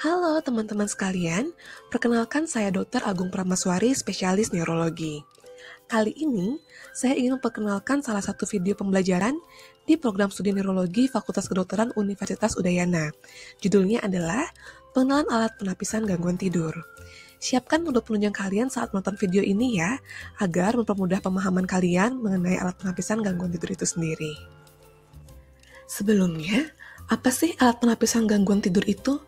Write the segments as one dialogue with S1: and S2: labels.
S1: Halo teman-teman sekalian, perkenalkan saya Dr. Agung Pramaswari, spesialis neurologi. Kali ini, saya ingin memperkenalkan salah satu video pembelajaran di program studi neurologi Fakultas Kedokteran Universitas Udayana. Judulnya adalah Pengenalan Alat Penapisan Gangguan Tidur. Siapkan menurut penunjang kalian saat menonton video ini ya, agar mempermudah pemahaman kalian mengenai alat penapisan gangguan tidur itu sendiri. Sebelumnya, apa sih alat penapisan gangguan tidur itu?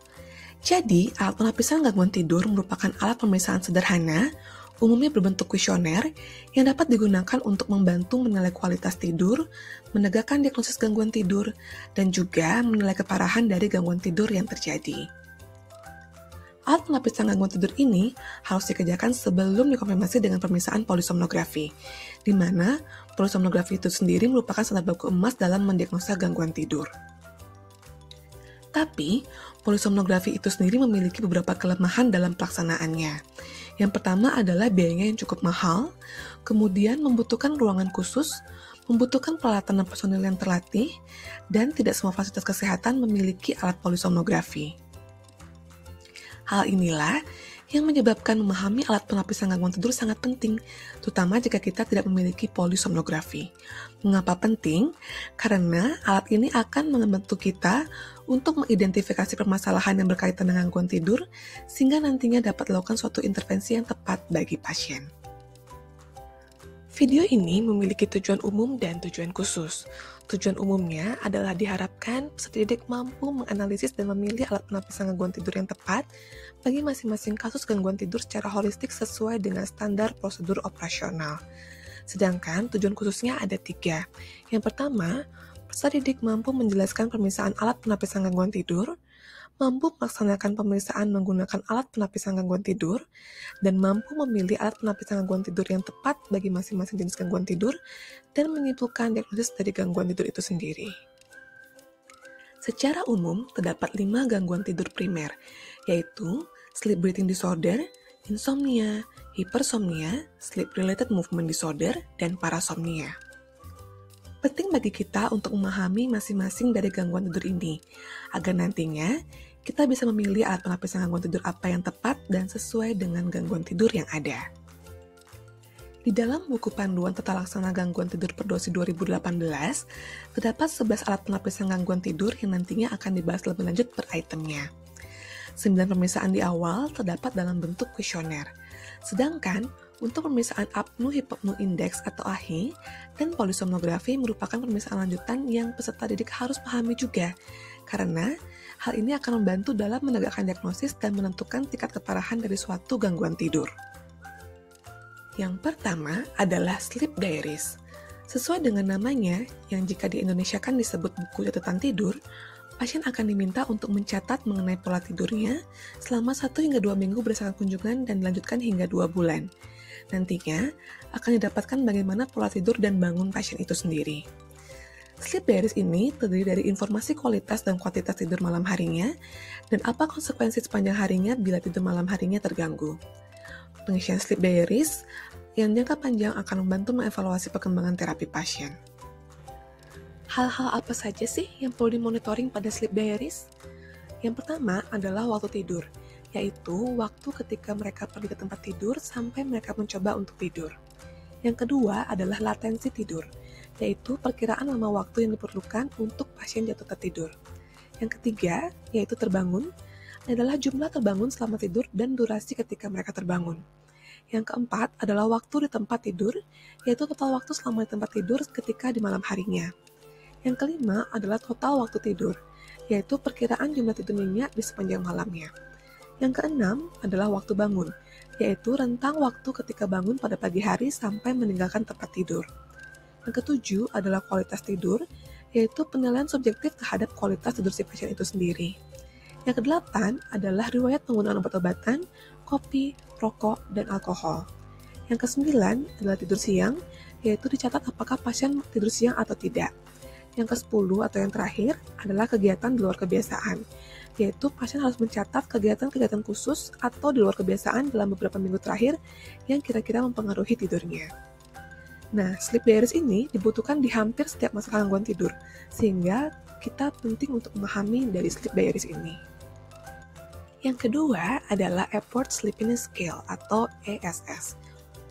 S1: Jadi, alat penapisan gangguan tidur merupakan alat pemeriksaan sederhana, umumnya berbentuk kuesioner, yang dapat digunakan untuk membantu menilai kualitas tidur, menegakkan diagnosis gangguan tidur, dan juga menilai keparahan dari gangguan tidur yang terjadi. Alat penapisan gangguan tidur ini harus dikerjakan sebelum dikonfirmasi dengan pemeriksaan polisomnografi, di mana polisomnografi itu sendiri merupakan standar baku emas dalam mendiagnosa gangguan tidur. Tapi, polisomnografi itu sendiri memiliki beberapa kelemahan dalam pelaksanaannya. Yang pertama adalah biayanya yang cukup mahal, kemudian membutuhkan ruangan khusus, membutuhkan peralatan dan personil yang terlatih, dan tidak semua fasilitas kesehatan memiliki alat polisomnografi. Hal inilah yang menyebabkan memahami alat penapisan gangguan tidur sangat penting, terutama jika kita tidak memiliki polisomnografi. Mengapa penting? Karena alat ini akan membantu kita untuk mengidentifikasi permasalahan yang berkaitan dengan gangguan tidur, sehingga nantinya dapat dilakukan suatu intervensi yang tepat bagi pasien. Video ini memiliki tujuan umum dan tujuan khusus. Tujuan umumnya adalah diharapkan peserta didik mampu menganalisis dan memilih alat penapisan gangguan tidur yang tepat bagi masing-masing kasus gangguan tidur secara holistik sesuai dengan standar prosedur operasional. Sedangkan tujuan khususnya ada 3. Yang pertama, peserta didik mampu menjelaskan pemeriksaan alat penapisan gangguan tidur, mampu melaksanakan pemeriksaan menggunakan alat penapisan gangguan tidur, dan mampu memilih alat penapisan gangguan tidur yang tepat bagi masing-masing jenis gangguan tidur, dan menyimpulkan diagnosis dari gangguan tidur itu sendiri. Secara umum, terdapat 5 gangguan tidur primer, yaitu sleep breathing disorder, insomnia, hipersomnia, sleep-related movement disorder, dan parasomnia. Penting bagi kita untuk memahami masing-masing dari gangguan tidur ini, agar nantinya kita bisa memilih alat penapisan gangguan tidur apa yang tepat dan sesuai dengan gangguan tidur yang ada. Di dalam buku panduan tata laksana gangguan tidur per dosis 2018, terdapat 11 alat penapisan gangguan tidur yang nantinya akan dibahas lebih lanjut per itemnya. 9 pemeriksaan di awal terdapat dalam bentuk kuesioner, sedangkan untuk pemeriksaan apnu-hipopnu index atau AHI dan polisomnografi merupakan pemeriksaan lanjutan yang peserta didik harus pahami juga, karena hal ini akan membantu dalam menegakkan diagnosis dan menentukan tingkat keparahan dari suatu gangguan tidur. Yang pertama adalah sleep diaries. Sesuai dengan namanya, yang jika di Indonesia kan disebut buku catatan tidur, pasien akan diminta untuk mencatat mengenai pola tidurnya selama 1 hingga 2 minggu berdasarkan kunjungan dan dilanjutkan hingga 2 bulan. Nantinya akan didapatkan bagaimana pola tidur dan bangun pasien itu sendiri. Sleep diaries ini terdiri dari informasi kualitas dan kuantitas tidur malam harinya dan apa konsekuensi sepanjang harinya bila tidur malam harinya terganggu. Pengisian sleep diaries yang jangka panjang akan membantu mengevaluasi perkembangan terapi pasien. Hal-hal apa saja sih yang perlu dimonitoring pada sleep diaries? Yang pertama adalah waktu tidur, yaitu waktu ketika mereka pergi ke tempat tidur sampai mereka mencoba untuk tidur. Yang kedua adalah latensi tidur, yaitu perkiraan lama waktu yang diperlukan untuk pasien jatuh tertidur. Yang ketiga, yaitu terbangun, adalah jumlah terbangun selama tidur dan durasi ketika mereka terbangun. Yang keempat adalah waktu di tempat tidur, yaitu total waktu selama di tempat tidur ketika di malam harinya. Yang kelima adalah total waktu tidur, yaitu perkiraan jumlah tidur nyenyak di sepanjang malamnya. Yang keenam adalah waktu bangun, yaitu rentang waktu ketika bangun pada pagi hari sampai meninggalkan tempat tidur. Yang ketujuh adalah kualitas tidur, yaitu penilaian subjektif terhadap kualitas tidur si pasien itu sendiri. Yang kedelapan adalah riwayat penggunaan obat-obatan, kopi, rokok, dan alkohol. Yang kesembilan adalah tidur siang, yaitu dicatat apakah pasien tidur siang atau tidak. Yang ke-10 atau yang terakhir adalah kegiatan di luar kebiasaan, yaitu pasien harus mencatat kegiatan-kegiatan khusus atau di luar kebiasaan dalam beberapa minggu terakhir yang kira-kira mempengaruhi tidurnya. Nah, sleep diaries ini dibutuhkan di hampir setiap masalah gangguan tidur, sehingga kita penting untuk memahami dari sleep diaries ini. Yang kedua adalah Epworth Sleepiness Scale atau ESS.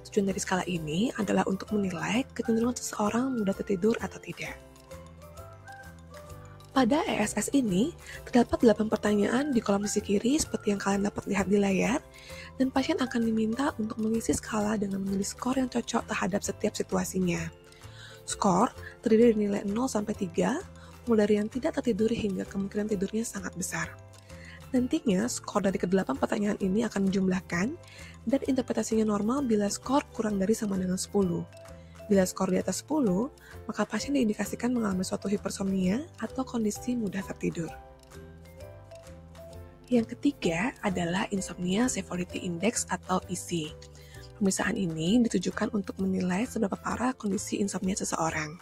S1: Tujuan dari skala ini adalah untuk menilai kecenderungan seseorang mudah tertidur atau tidak. Pada ESS ini, terdapat 8 pertanyaan di kolom sisi kiri seperti yang kalian dapat lihat di layar, dan pasien akan diminta untuk mengisi skala dengan memilih skor yang cocok terhadap setiap situasinya. Skor terdiri dari nilai 0 sampai 3, mulai dari yang tidak tertidur hingga kemungkinan tidurnya sangat besar. Nantinya, skor dari ke-8 pertanyaan ini akan dijumlahkan, dan interpretasinya normal bila skor kurang dari sama dengan 10. Bila skor di atas 10, maka pasien diindikasikan mengalami suatu hipersomnia atau kondisi mudah tertidur. Yang ketiga adalah Insomnia Severity Index atau ISI. Pemeriksaan ini ditujukan untuk menilai seberapa parah kondisi insomnia seseorang.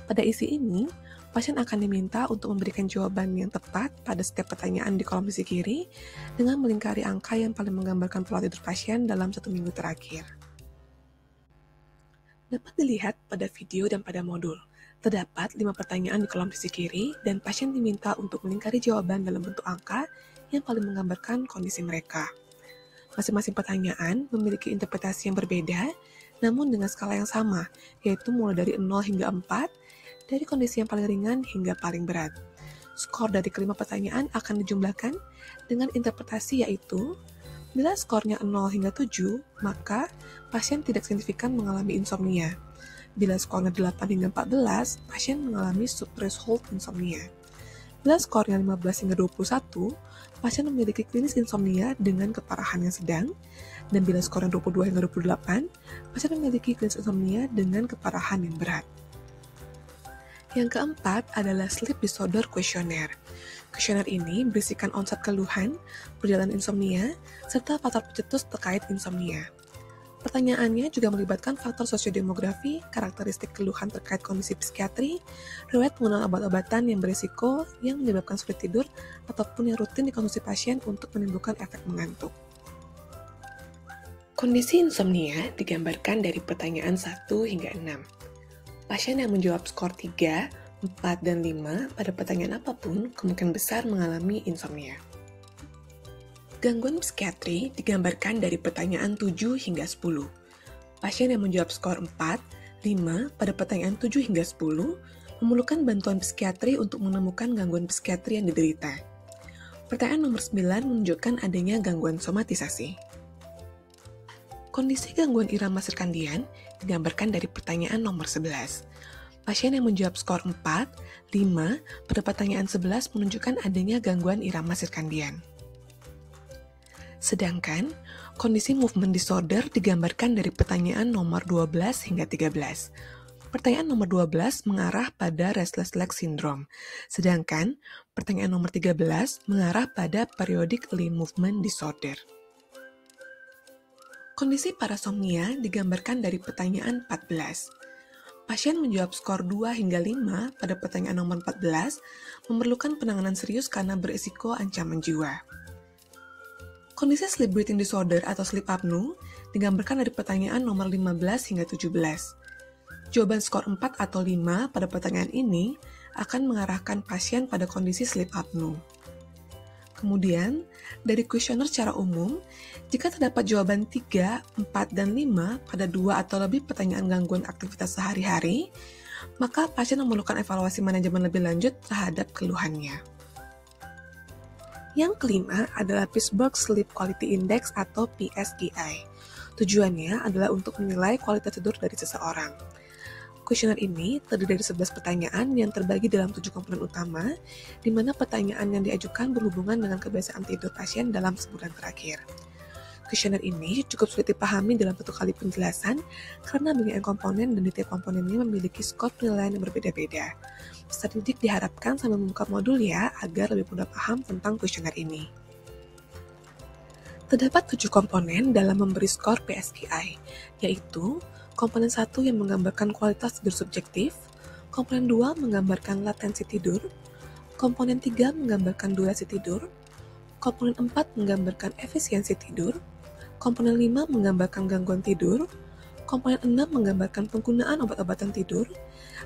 S1: Pada ISI ini, pasien akan diminta untuk memberikan jawaban yang tepat pada setiap pertanyaan di kolom sisi kiri dengan melingkari angka yang paling menggambarkan pola tidur pasien dalam 1 minggu terakhir. Dapat dilihat pada video dan pada modul. Terdapat 5 pertanyaan di kolom sisi kiri dan pasien diminta untuk melingkari jawaban dalam bentuk angka yang paling menggambarkan kondisi mereka. Masing-masing pertanyaan memiliki interpretasi yang berbeda, namun dengan skala yang sama, yaitu mulai dari 0 hingga 4, dari kondisi yang paling ringan hingga paling berat. Skor dari kelima pertanyaan akan dijumlahkan dengan interpretasi yaitu, bila skornya 0 hingga 7, maka pasien tidak signifikan mengalami insomnia. Bila skornya 8 hingga 14, pasien mengalami subthreshold insomnia. Bila skornya 15 hingga 21, pasien memiliki klinis insomnia dengan keparahan yang sedang. Dan bila skornya 22 hingga 28, pasien memiliki klinis insomnia dengan keparahan yang berat. Yang keempat adalah Sleep Disorder Questionnaire. Kuesioner ini berisikan onset keluhan, perjalanan insomnia, serta faktor pencetus terkait insomnia. Pertanyaannya juga melibatkan faktor sosiodemografi, karakteristik keluhan terkait kondisi psikiatri, riwayat penggunaan obat-obatan yang berisiko yang menyebabkan sulit tidur, ataupun yang rutin dikonsumsi pasien untuk menimbulkan efek mengantuk. Kondisi insomnia digambarkan dari pertanyaan 1 hingga 6. Pasien yang menjawab skor 3, 4, dan 5 pada pertanyaan apapun kemungkinan besar mengalami insomnia. Gangguan psikiatri digambarkan dari pertanyaan 7 hingga 10. Pasien yang menjawab skor 4, 5 pada pertanyaan 7 hingga 10 memerlukan bantuan psikiatri untuk menemukan gangguan psikiatri yang diderita. Pertanyaan nomor 9 menunjukkan adanya gangguan somatisasi. Kondisi gangguan irama sirkadian digambarkan dari pertanyaan nomor 11. Pasien yang menjawab skor 4, 5 pada pertanyaan 11 menunjukkan adanya gangguan irama sirkadian. Sedangkan, kondisi movement disorder digambarkan dari pertanyaan nomor 12 hingga 13. Pertanyaan nomor 12 mengarah pada restless leg syndrome, sedangkan pertanyaan nomor 13 mengarah pada periodic limb movement disorder. Kondisi parasomnia digambarkan dari pertanyaan 14. Pasien menjawab skor 2 hingga 5 pada pertanyaan nomor 14 memerlukan penanganan serius karena berisiko ancaman jiwa. Kondisi sleep breathing disorder atau sleep apnea digambarkan dari pertanyaan nomor 15 hingga 17. Jawaban skor 4 atau 5 pada pertanyaan ini akan mengarahkan pasien pada kondisi sleep apnea. Kemudian, dari kuesioner secara umum, jika terdapat jawaban 3, 4, dan 5 pada 2 atau lebih pertanyaan gangguan aktivitas sehari-hari, maka pasien memerlukan evaluasi manajemen lebih lanjut terhadap keluhannya. Yang kelima adalah Pittsburgh Sleep Quality Index atau PSQI. Tujuannya adalah untuk menilai kualitas tidur dari seseorang. Kuesioner ini terdiri dari 11 pertanyaan yang terbagi dalam 7 komponen utama, di mana pertanyaan yang diajukan berhubungan dengan kebiasaan tidur pasien dalam sebulan terakhir. Kuesioner ini cukup sulit dipahami dalam satu kali penjelasan karena banyak komponen dan detail komponennya memiliki skor penilaian yang berbeda-beda. Peserta didik diharapkan sambil membuka modul ya, agar lebih mudah paham tentang kuesioner ini. Terdapat 7 komponen dalam memberi skor PSQI, yaitu komponen 1 yang menggambarkan kualitas tidur subjektif, komponen 2 menggambarkan latensi tidur, komponen 3 menggambarkan durasi tidur, komponen 4 menggambarkan efisiensi tidur, komponen 5 menggambarkan gangguan tidur, komponen 6 menggambarkan penggunaan obat-obatan tidur,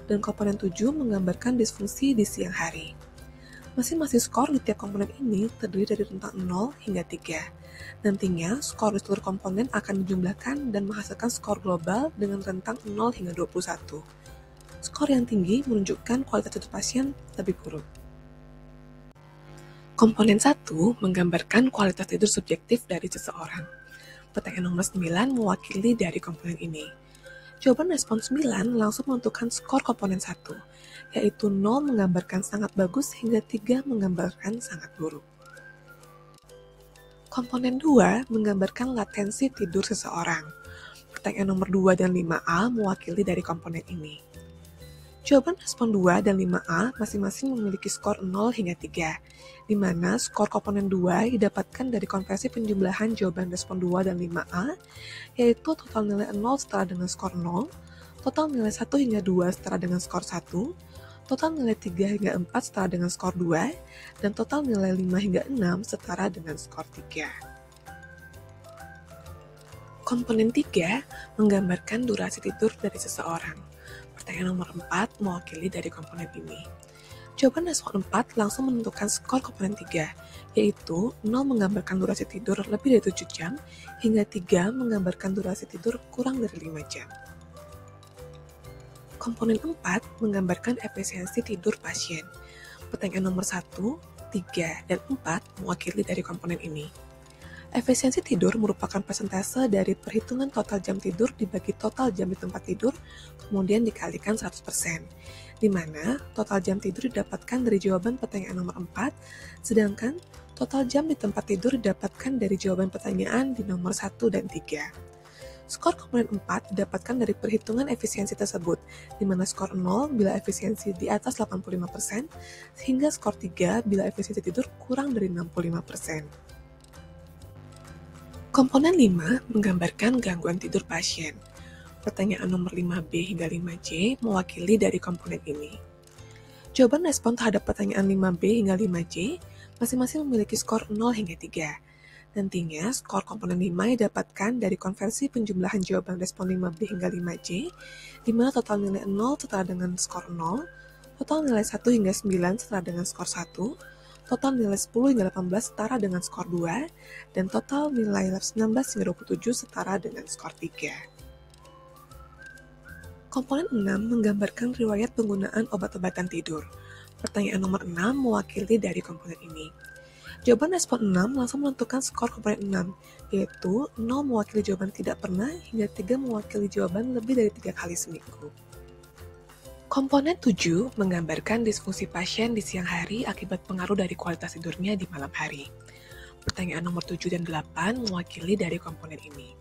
S1: dan komponen 7 menggambarkan disfungsi di siang hari. Masing-masing skor di tiap komponen ini terdiri dari rentang 0 hingga 3. Nantinya, skor di seluruh komponen akan dijumlahkan dan menghasilkan skor global dengan rentang 0 hingga 21. Skor yang tinggi menunjukkan kualitas tidur pasien lebih buruk. Komponen 1 menggambarkan kualitas tidur subjektif dari seseorang. Pertanyaan nomor 9 mewakili dari komponen ini. Jawaban respon 9 langsung menentukan skor komponen 1, yaitu 0 menggambarkan sangat bagus hingga 3 menggambarkan sangat buruk. Komponen 2 menggambarkan latensi tidur seseorang. Pertanyaan nomor 2 dan 5A mewakili dari komponen ini. Jawaban respon 2 dan 5A masing-masing memiliki skor 0 hingga 3, di mana skor komponen 2 didapatkan dari konversi penjumlahan jawaban respon 2 dan 5A, yaitu total nilai 0 setara dengan skor 0, total nilai 1 hingga 2 setara dengan skor 1, total nilai 3 hingga 4 setara dengan skor 2, dan total nilai 5 hingga 6 setara dengan skor 3. Komponen 3 menggambarkan durasi tidur dari seseorang. Pertanyaan nomor 4 mewakili dari komponen ini. Jawaban respon 4 langsung menentukan skor komponen 3, yaitu 0 menggambarkan durasi tidur lebih dari 7 jam, hingga 3 menggambarkan durasi tidur kurang dari 5 jam. Komponen 4 menggambarkan efisiensi tidur pasien. Pertanyaan nomor 1, 3, dan 4 mewakili dari komponen ini. Efisiensi tidur merupakan persentase dari perhitungan total jam tidur dibagi total jam di tempat tidur, kemudian dikalikan 100%, di mana total jam tidur didapatkan dari jawaban pertanyaan nomor 4, sedangkan total jam di tempat tidur didapatkan dari jawaban pertanyaan di nomor 1 dan 3. Skor komponen 4 didapatkan dari perhitungan efisiensi tersebut, di mana skor 0 bila efisiensi di atas 85%, sehingga skor 3 bila efisiensi tidur kurang dari 65%. Komponen 5 menggambarkan gangguan tidur pasien. Pertanyaan nomor 5B hingga 5C mewakili dari komponen ini. Jawaban respon terhadap pertanyaan 5B hingga 5C masing-masing memiliki skor 0 hingga 3. Nantinya, skor komponen 5 didapatkan dari konversi penjumlahan jawaban respon 5B hingga 5C, di mana total nilai 0 setara dengan skor 0, total nilai 1 hingga 9 setara dengan skor 1, total nilai 10 hingga 18 setara dengan skor 2, dan total nilai 19 hingga 27 setara dengan skor 3. Komponen 6 menggambarkan riwayat penggunaan obat-obatan tidur. Pertanyaan nomor 6 mewakili dari komponen ini. Jawaban respon 6 langsung menentukan skor komponen 6, yaitu 0 mewakili jawaban tidak pernah hingga 3 mewakili jawaban lebih dari 3 kali seminggu. Komponen 7 menggambarkan disfungsi pasien di siang hari akibat pengaruh dari kualitas tidurnya di malam hari. Pertanyaan nomor 7 dan 8 mewakili dari komponen ini.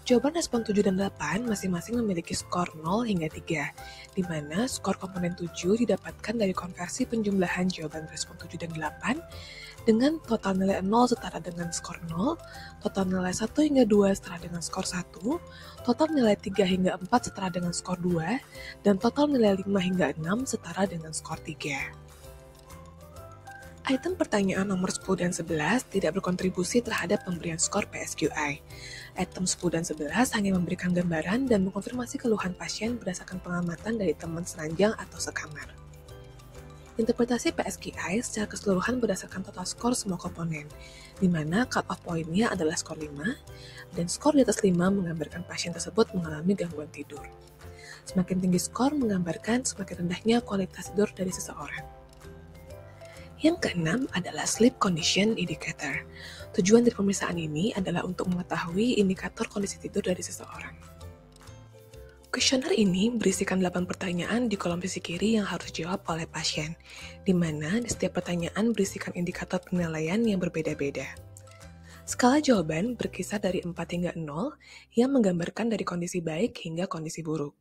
S1: Jawaban respon 7 dan 8 masing-masing memiliki skor 0 hingga 3, di mana skor komponen 7 didapatkan dari konversi penjumlahan jawaban respon 7 dan 8 dengan total nilai 0 setara dengan skor 0, total nilai 1 hingga 2 setara dengan skor 1, total nilai 3 hingga 4 setara dengan skor 2, dan total nilai 5 hingga 6 setara dengan skor 3. Item pertanyaan nomor 10 dan 11 tidak berkontribusi terhadap pemberian skor PSQI. Item 10 dan 11 hanya memberikan gambaran dan mengkonfirmasi keluhan pasien berdasarkan pengamatan dari teman seranjang atau sekamar. Interpretasi PSQI secara keseluruhan berdasarkan total skor semua komponen, di mana cut-off point-nya adalah skor 5, dan skor di atas 5 menggambarkan pasien tersebut mengalami gangguan tidur. Semakin tinggi skor menggambarkan semakin rendahnya kualitas tidur dari seseorang. Yang keenam adalah Sleep Condition Indicator. Tujuan dari pemeriksaan ini adalah untuk mengetahui indikator kondisi tidur dari seseorang. Kuesioner ini berisikan 8 pertanyaan di kolom sisi kiri yang harus dijawab oleh pasien, di mana di setiap pertanyaan berisikan indikator penilaian yang berbeda-beda. Skala jawaban berkisar dari 4 hingga 0 yang menggambarkan dari kondisi baik hingga kondisi buruk.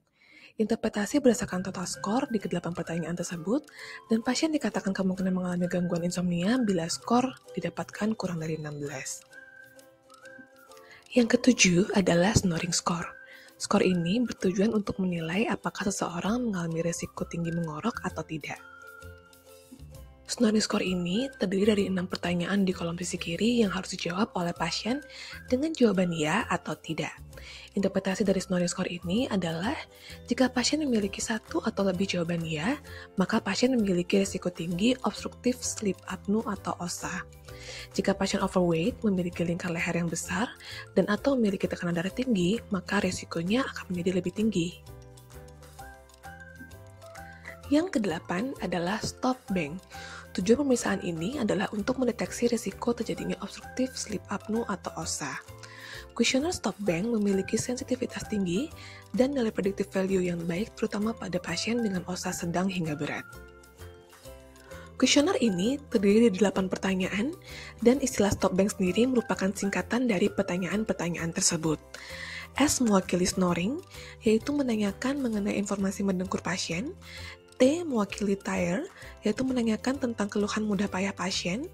S1: Interpretasi berdasarkan total skor di ke-8 pertanyaan tersebut, dan pasien dikatakan kemungkinan mengalami gangguan insomnia bila skor didapatkan kurang dari 16. Yang ketujuh adalah snoring score. Skor ini bertujuan untuk menilai apakah seseorang mengalami risiko tinggi mengorok atau tidak. Snoring score ini terdiri dari 6 pertanyaan di kolom sisi kiri yang harus dijawab oleh pasien dengan jawaban ya atau tidak. Interpretasi dari snoring score ini adalah jika pasien memiliki satu atau lebih jawaban ya, maka pasien memiliki risiko tinggi obstructive sleep apnea atau OSA. Jika pasien overweight, memiliki lingkar leher yang besar, dan atau memiliki tekanan darah tinggi, maka risikonya akan menjadi lebih tinggi. Yang kedelapan adalah stop bang. Tujuan pemeriksaan ini adalah untuk mendeteksi risiko terjadinya obstructive sleep apnea atau OSA. Kuesioner stop bang memiliki sensitivitas tinggi dan nilai predictive value yang baik terutama pada pasien dengan OSA sedang hingga berat. Kuesioner ini terdiri dari 8 pertanyaan dan istilah stop bang sendiri merupakan singkatan dari pertanyaan-pertanyaan tersebut. S mewakili snoring, yaitu menanyakan mengenai informasi mendengkur pasien. T mewakili tire, yaitu menanyakan tentang keluhan mudah payah pasien.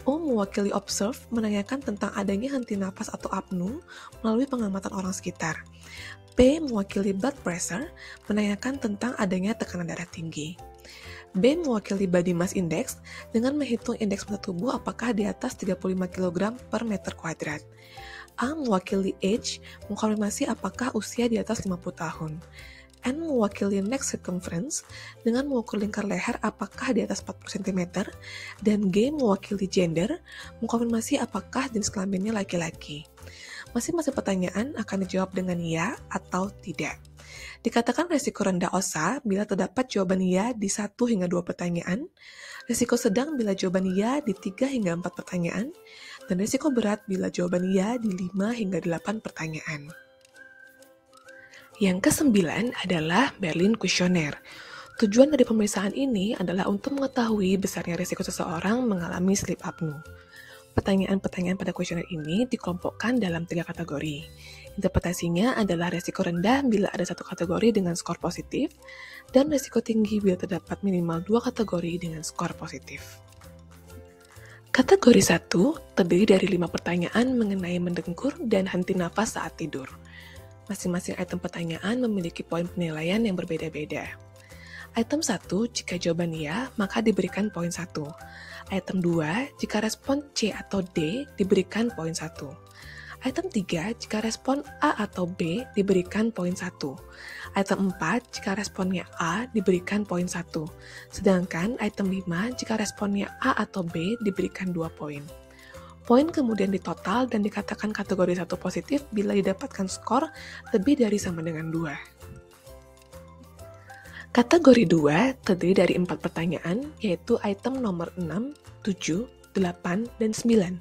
S1: O mewakili observe, menanyakan tentang adanya henti napas atau apnea melalui pengamatan orang sekitar. P mewakili blood pressure, menanyakan tentang adanya tekanan darah tinggi. B mewakili body mass index dengan menghitung indeks massa tubuh apakah di atas 35 kg per meter kuadrat. A mewakili age, mengkonfirmasi apakah usia di atas 50 tahun. N mewakili neck circumference dengan mengukur lingkar leher apakah di atas 40 cm, dan G mewakili gender, mengkonfirmasi apakah jenis kelaminnya laki-laki. Masing-masing pertanyaan akan dijawab dengan ya atau tidak. Dikatakan risiko rendah OSA bila terdapat jawaban ya di 1 hingga 2 pertanyaan, risiko sedang bila jawaban ya di 3 hingga 4 pertanyaan, dan risiko berat bila jawaban ya di 5 hingga 8 pertanyaan. Yang kesembilan adalah Berlin Questionnaire. Tujuan dari pemeriksaan ini adalah untuk mengetahui besarnya risiko seseorang mengalami sleep apnea. Pertanyaan-pertanyaan pada kuesioner ini dikelompokkan dalam 3 kategori. Interpretasinya adalah risiko rendah bila ada 1 kategori dengan skor positif, dan risiko tinggi bila terdapat minimal 2 kategori dengan skor positif. Kategori 1 terdiri dari 5 pertanyaan mengenai mendengkur dan henti nafas saat tidur. Masing-masing item pertanyaan memiliki poin penilaian yang berbeda-beda. Item 1, jika jawaban ya, maka diberikan poin 1. Item 2, jika respon C atau D, diberikan poin 1. Item 3, jika respon A atau B, diberikan poin 1. Item 4, jika responnya A, diberikan poin 1. Sedangkan item 5, jika responnya A atau B, diberikan 2 poin. Poin kemudian ditotal dan dikatakan kategori 1 positif bila didapatkan skor lebih dari sama dengan 2. Kategori 2 terdiri dari 4 pertanyaan, yaitu item nomor 6, 7, 8, dan 9.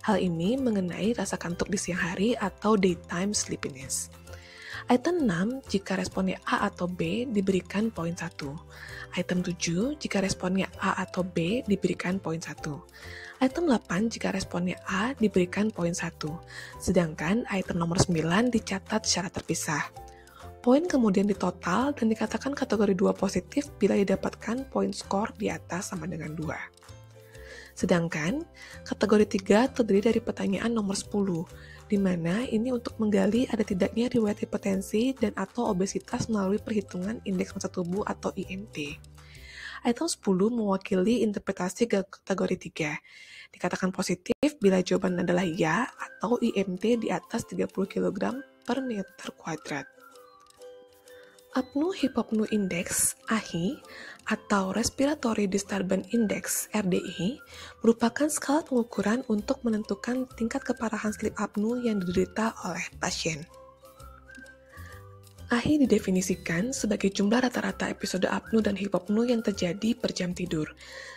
S1: Hal ini mengenai rasa kantuk di siang hari atau daytime sleepiness. Item 6, jika responnya A atau B, diberikan poin 1. Item 7, jika responnya A atau B, diberikan poin 1. Item 8, jika responnya A, diberikan poin 1. Sedangkan item nomor 9 dicatat secara terpisah. Poin kemudian ditotal dan dikatakan kategori 2 positif bila didapatkan poin skor di atas sama dengan 2. Sedangkan kategori 3 terdiri dari pertanyaan nomor 10, di mana ini untuk menggali ada tidaknya riwayat hipertensi dan atau obesitas melalui perhitungan indeks massa tubuh atau IMT. Item 10 mewakili interpretasi kategori 3. Dikatakan positif bila jawaban adalah ya atau IMT di atas 30 kg per meter kuadrat. Apnea-Hypopnea Index (AHI) atau Respiratory Disturbance Index (RDI) merupakan skala pengukuran untuk menentukan tingkat keparahan sleep apnea yang diderita oleh pasien. AHI didefinisikan sebagai jumlah rata-rata episode apnea dan hipopnea yang terjadi per jam tidur,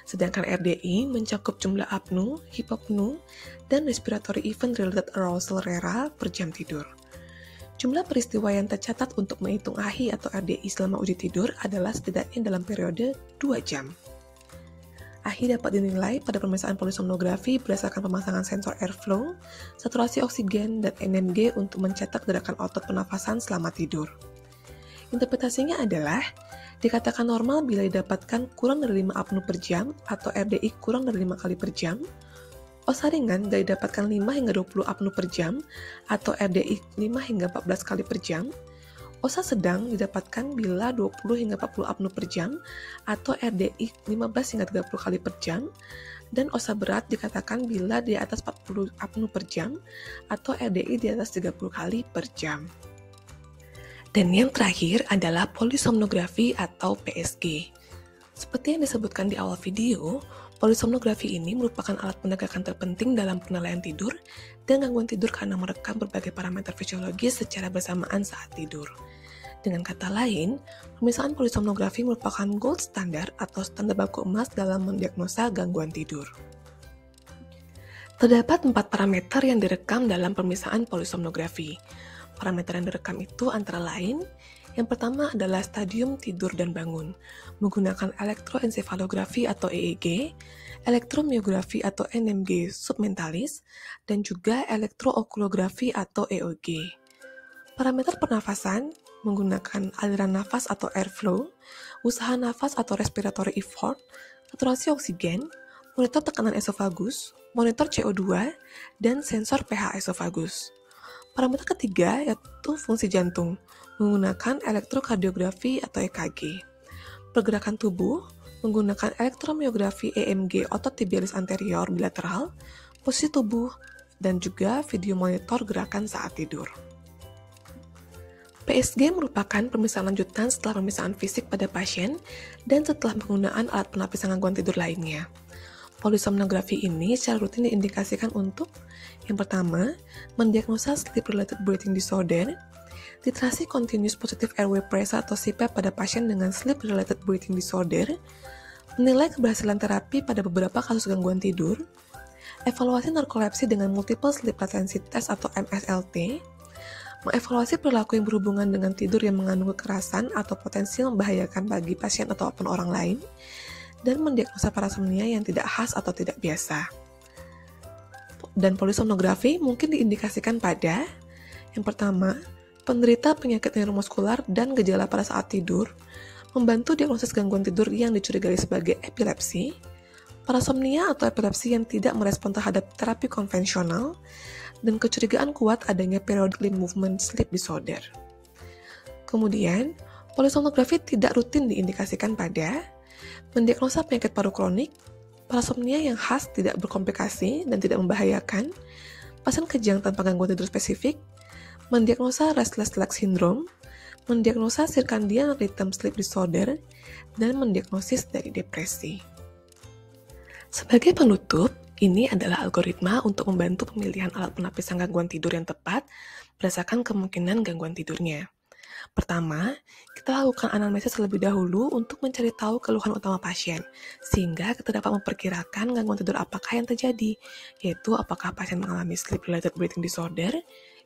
S1: sedangkan RDI mencakup jumlah apnea, hipopnea, dan respiratory event-related arousal rera per jam tidur. Jumlah peristiwa yang tercatat untuk menghitung AHI atau RDI selama uji tidur adalah setidaknya dalam periode 2 jam. AHI dapat dinilai pada pemeriksaan polisomnografi berdasarkan pemasangan sensor airflow, saturasi oksigen, dan NMG untuk mencetak gerakan otot pernafasan selama tidur. Interpretasinya adalah dikatakan normal bila didapatkan kurang dari 5 apnea per jam atau RDI kurang dari 5 kali per jam, OSA ringan bila didapatkan 5 hingga 20 apnea per jam atau RDI 5 hingga 14 kali per jam, OSA sedang didapatkan bila 20 hingga 40 apnu per jam atau RDI 15 hingga 30 kali per jam, dan OSA berat dikatakan bila di atas 40 apnu per jam atau RDI di atas 30 kali per jam. Dan yang terakhir adalah polisomnografi atau PSG. Seperti yang disebutkan di awal video, polisomnografi ini merupakan alat penegakan terpenting dalam penilaian tidur dan gangguan tidur karena merekam berbagai parameter fisiologis secara bersamaan saat tidur. Dengan kata lain, pemeriksaan polisomnografi merupakan gold standar atau standar baku emas dalam mendiagnosa gangguan tidur. Terdapat 4 parameter yang direkam dalam pemeriksaan polisomnografi. Parameter yang direkam itu antara lain, yang pertama adalah stadium tidur dan bangun, menggunakan elektroensefalografi atau EEG, elektromiografi atau NMG submentalis, dan juga elektrookulografi atau EOG. Parameter pernafasan menggunakan aliran nafas atau airflow, usaha nafas atau respiratory effort, saturasi oksigen, monitor tekanan esofagus, monitor CO2, dan sensor pH esofagus. Parameter ketiga yaitu fungsi jantung, menggunakan elektrokardiografi atau EKG. Pergerakan tubuh, menggunakan elektromiografi EMG otot tibialis anterior bilateral, posisi tubuh, dan juga video monitor gerakan saat tidur. PSG merupakan pemeriksaan lanjutan setelah pemeriksaan fisik pada pasien dan setelah penggunaan alat penapisan gangguan tidur lainnya. Polisomnografi ini secara rutin diindikasikan untuk yang pertama, mendiagnosa sleep-related breathing disorder, titrasi continuous positive airway pressure atau CPAP pada pasien dengan sleep-related breathing disorder, menilai keberhasilan terapi pada beberapa kasus gangguan tidur, evaluasi narkolepsi dengan multiple sleep latency test atau MSLT, mengevaluasi perilaku yang berhubungan dengan tidur yang mengandung kekerasan atau potensial membahayakan bagi pasien ataupun orang lain, dan mendiagnosa parasomnia yang tidak khas atau tidak biasa. Dan polisomnografi mungkin diindikasikan pada yang pertama, penderita penyakit neuromuskular dan gejala pada saat tidur, membantu diagnosis gangguan tidur yang dicurigai sebagai epilepsi, parasomnia atau epilepsi yang tidak merespon terhadap terapi konvensional, dan kecurigaan kuat adanya periodic movement sleep disorder. Kemudian, polisomnografi tidak rutin diindikasikan pada mendiagnosa penyakit paru kronik, parasomnia yang khas tidak berkomplikasi dan tidak membahayakan, pasien kejang tanpa gangguan tidur spesifik, mendiagnosa restless leg syndrome, mendiagnosa circadian rhythm sleep disorder, dan mendiagnosis dari depresi. Sebagai penutup, ini adalah algoritma untuk membantu pemilihan alat penapisan gangguan tidur yang tepat berdasarkan kemungkinan gangguan tidurnya. Pertama, kita lakukan anamnesis terlebih dahulu untuk mencari tahu keluhan utama pasien, sehingga kita dapat memperkirakan gangguan tidur apakah yang terjadi, yaitu apakah pasien mengalami sleep-related breathing disorder,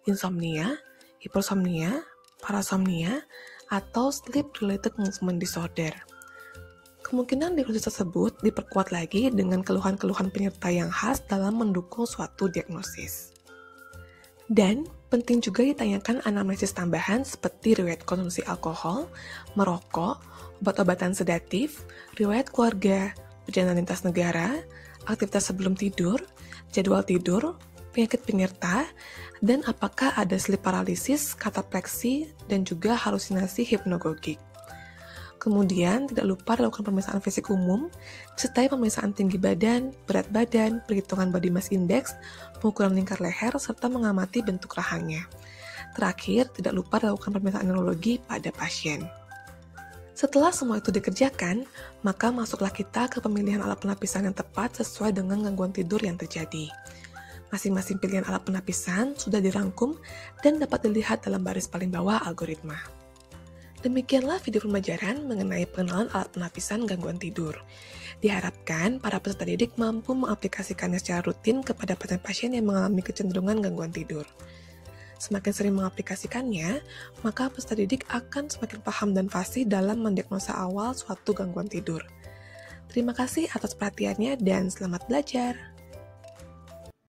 S1: insomnia, hipersomnia, parasomnia, atau sleep-related movement disorder. Kemungkinan diagnosis tersebut diperkuat lagi dengan keluhan-keluhan penyerta yang khas dalam mendukung suatu diagnosis. Dan penting juga ditanyakan anamnesis tambahan seperti riwayat konsumsi alkohol, merokok, obat-obatan sedatif, riwayat keluarga, perjalanan lintas negara, aktivitas sebelum tidur, jadwal tidur, penyakit penyerta, dan apakah ada sleep paralysis, katapleksi, dan juga halusinasi hipnagogik. Kemudian, tidak lupa lakukan pemeriksaan fisik umum, disertai pemeriksaan tinggi badan, berat badan, perhitungan body mass index, pengukuran lingkar leher, serta mengamati bentuk rahangnya. Terakhir, tidak lupa lakukan pemeriksaan neurologi pada pasien. Setelah semua itu dikerjakan, maka masuklah kita ke pemilihan alat penapisan yang tepat sesuai dengan gangguan tidur yang terjadi. Masing-masing pilihan alat penapisan sudah dirangkum dan dapat dilihat dalam baris paling bawah algoritma. Demikianlah video pembelajaran mengenai pengenalan alat penapisan gangguan tidur. Diharapkan para peserta didik mampu mengaplikasikannya secara rutin kepada pasien-pasien yang mengalami kecenderungan gangguan tidur. Semakin sering mengaplikasikannya, maka peserta didik akan semakin paham dan fasih dalam mendiagnosa awal suatu gangguan tidur. Terima kasih atas perhatiannya dan selamat belajar.